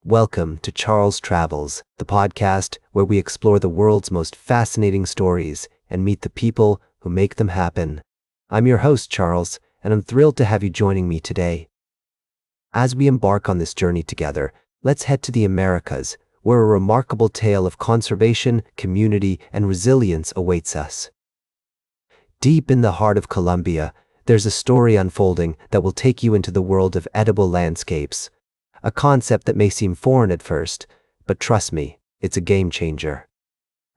Welcome to Charles Travels, the podcast where we explore the world's most fascinating stories and meet the people who make them happen. I'm your host, Charles, and I'm thrilled to have you joining me today. As we embark on this journey together, let's head to the Americas, where a remarkable tale of conservation, community, and resilience awaits us. Deep in the heart of Colombia, there's a story unfolding that will take you into the world of edible landscapes. A concept that may seem foreign at first, but trust me, it's a game changer.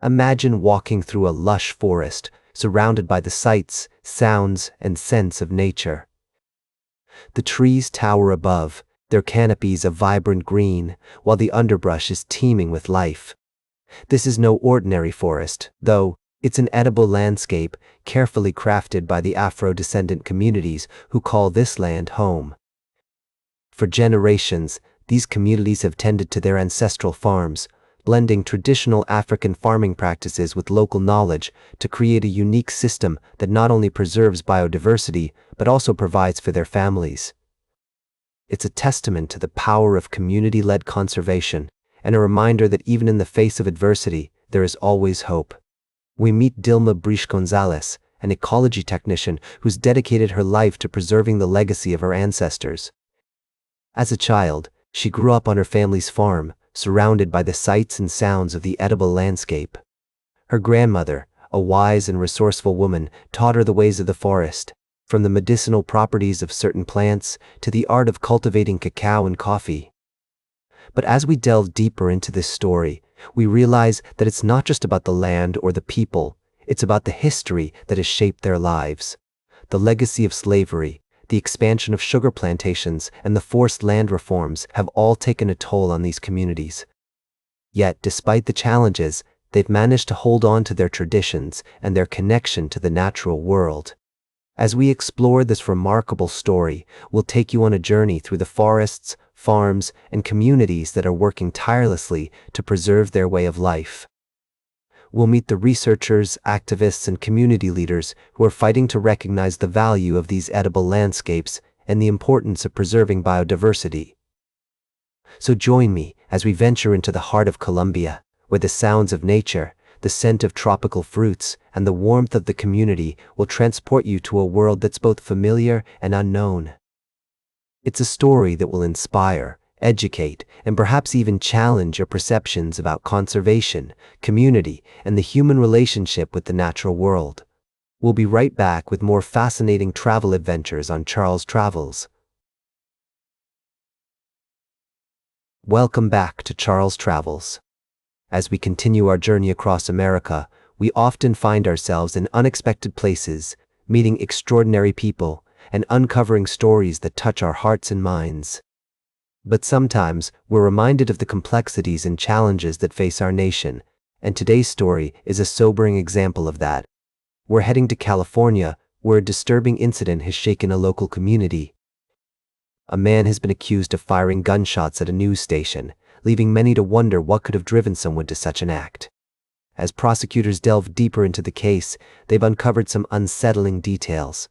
Imagine walking through a lush forest, surrounded by the sights, sounds, and scents of nature. The trees tower above, their canopies a vibrant green, while the underbrush is teeming with life. This is no ordinary forest, though. It's an edible landscape, carefully crafted by the afro-descendant communities who call this land home. For generations, these communities have tended to their ancestral farms, blending traditional African farming practices with local knowledge to create a unique system that not only preserves biodiversity, but also provides for their families. It's a testament to the power of community-led conservation, and a reminder that even in the face of adversity, there is always hope. We meet Dilma Briche-Gonzalez, an ecology technician who's dedicated her life to preserving the legacy of her ancestors. As a child, she grew up on her family's farm, surrounded by the sights and sounds of the edible landscape. Her grandmother, a wise and resourceful woman, taught her the ways of the forest, from the medicinal properties of certain plants to the art of cultivating cacao and coffee. But as we delve deeper into this story, we realize that it's not just about the land or the people, it's about the history that has shaped their lives. The legacy of slavery, the expansion of sugar plantations, and the forced land reforms have all taken a toll on these communities. Yet, despite the challenges, they've managed to hold on to their traditions and their connection to the natural world. As we explore this remarkable story, we'll take you on a journey through the forests, farms, and communities that are working tirelessly to preserve their way of life. We'll meet the researchers, activists, and community leaders who are fighting to recognize the value of these edible landscapes and the importance of preserving biodiversity. So join me as we venture into the heart of Colombia, where the sounds of nature, the scent of tropical fruits, and the warmth of the community will transport you to a world that's both familiar and unknown. It's a story that will inspire, educate, and perhaps even challenge your perceptions about conservation, community, and the human relationship with the natural world. We'll be right back with more fascinating travel adventures on Charles Travels. Welcome back to Charles Travels. As we continue our journey across America, we often find ourselves in unexpected places, meeting extraordinary people, and uncovering stories that touch our hearts and minds. But sometimes, we're reminded of the complexities and challenges that face our nation, and today's story is a sobering example of that. We're heading to California, where a disturbing incident has shaken a local community. A man has been accused of firing gunshots at a news station, leaving many to wonder what could have driven someone to such an act. As prosecutors delve deeper into the case, they've uncovered some unsettling details.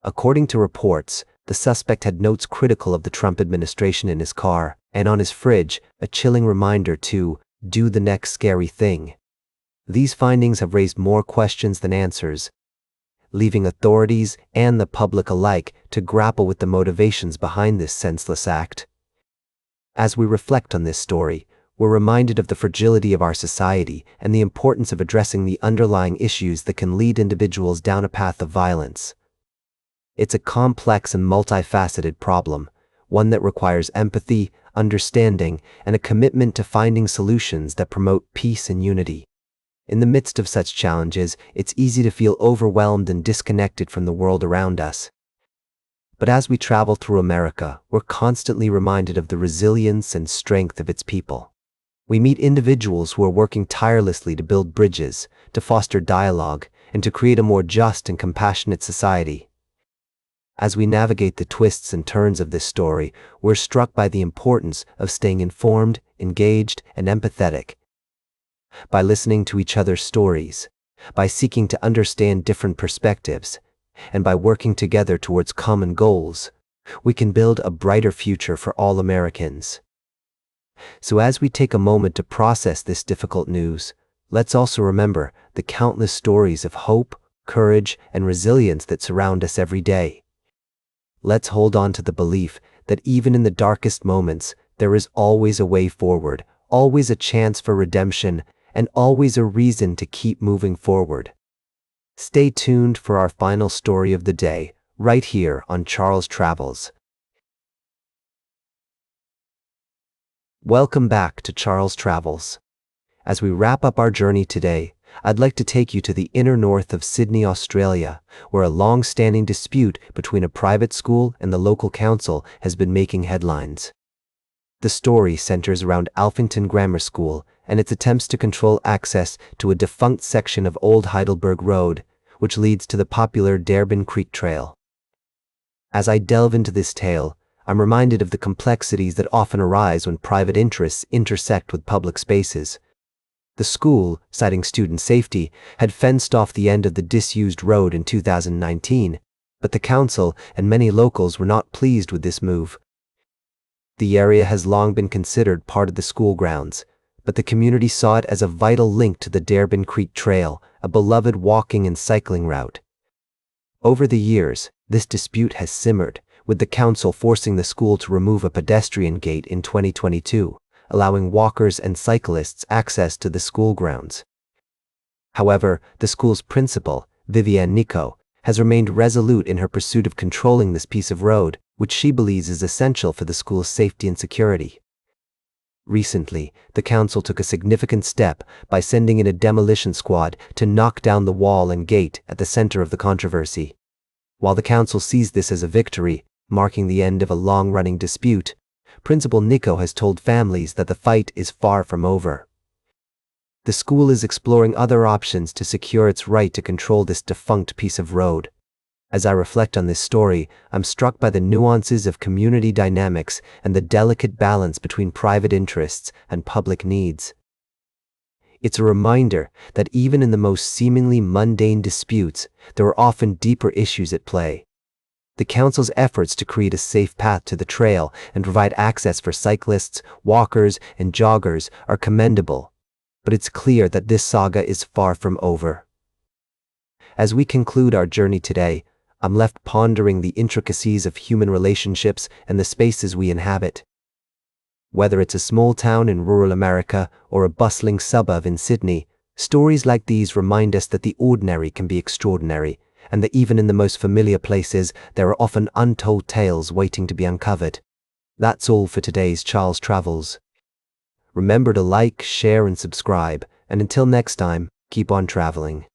According to reports, the suspect had notes critical of the Trump administration in his car, and on his fridge, a chilling reminder to do the next scary thing. These findings have raised more questions than answers, leaving authorities and the public alike to grapple with the motivations behind this senseless act. As we reflect on this story, we're reminded of the fragility of our society and the importance of addressing the underlying issues that can lead individuals down a path of violence. It's a complex and multifaceted problem, one that requires empathy, understanding, and a commitment to finding solutions that promote peace and unity. In the midst of such challenges, it's easy to feel overwhelmed and disconnected from the world around us. But as we travel through America, we're constantly reminded of the resilience and strength of its people. We meet individuals who are working tirelessly to build bridges, to foster dialogue, and to create a more just and compassionate society. As we navigate the twists and turns of this story, we're struck by the importance of staying informed, engaged, and empathetic. By listening to each other's stories, by seeking to understand different perspectives, and by working together towards common goals, we can build a brighter future for all Americans. So as we take a moment to process this difficult news, let's also remember the countless stories of hope, courage, and resilience that surround us every day. Let's hold on to the belief that even in the darkest moments, there is always a way forward, always a chance for redemption, and always a reason to keep moving forward. Stay tuned for our final story of the day, right here on Charles Travels. Welcome back to Charles Travels. As we wrap up our journey today, I'd like to take you to the inner north of Sydney, Australia, where a long-standing dispute between a private school and the local council has been making headlines. The story centers around Alphington Grammar School and its attempts to control access to a defunct section of Old Heidelberg Road, which leads to the popular Darebin Creek Trail. As I delve into this tale, I'm reminded of the complexities that often arise when private interests intersect with public spaces. The school, citing student safety, had fenced off the end of the disused road in 2019, but the council and many locals were not pleased with this move. The area has long been considered part of the school grounds, but the community saw it as a vital link to the Darebin Creek Trail, a beloved walking and cycling route. Over the years, this dispute has simmered, with the council forcing the school to remove a pedestrian gate in 2022, allowing walkers and cyclists access to the school grounds. However, the school's principal, Vivienne Nico, has remained resolute in her pursuit of controlling this piece of road, which she believes is essential for the school's safety and security. Recently, the council took a significant step by sending in a demolition squad to knock down the wall and gate at the center of the controversy. While the council sees this as a victory, marking the end of a long-running dispute, Principal Nico has told families that the fight is far from over. The school is exploring other options to secure its right to control this defunct piece of road. As I reflect on this story, I'm struck by the nuances of community dynamics and the delicate balance between private interests and public needs. It's a reminder that even in the most seemingly mundane disputes, there are often deeper issues at play. The council's efforts to create a safe path to the trail and provide access for cyclists, walkers, and joggers are commendable, but it's clear that this saga is far from over. As we conclude our journey today, I'm left pondering the intricacies of human relationships and the spaces we inhabit. Whether it's a small town in rural America or a bustling suburb in Sydney, stories like these remind us that the ordinary can be extraordinary, and that even in the most familiar places, there are often untold tales waiting to be uncovered. That's all for today's Charles Travels. Remember to like, share, and subscribe, and until next time, keep on traveling.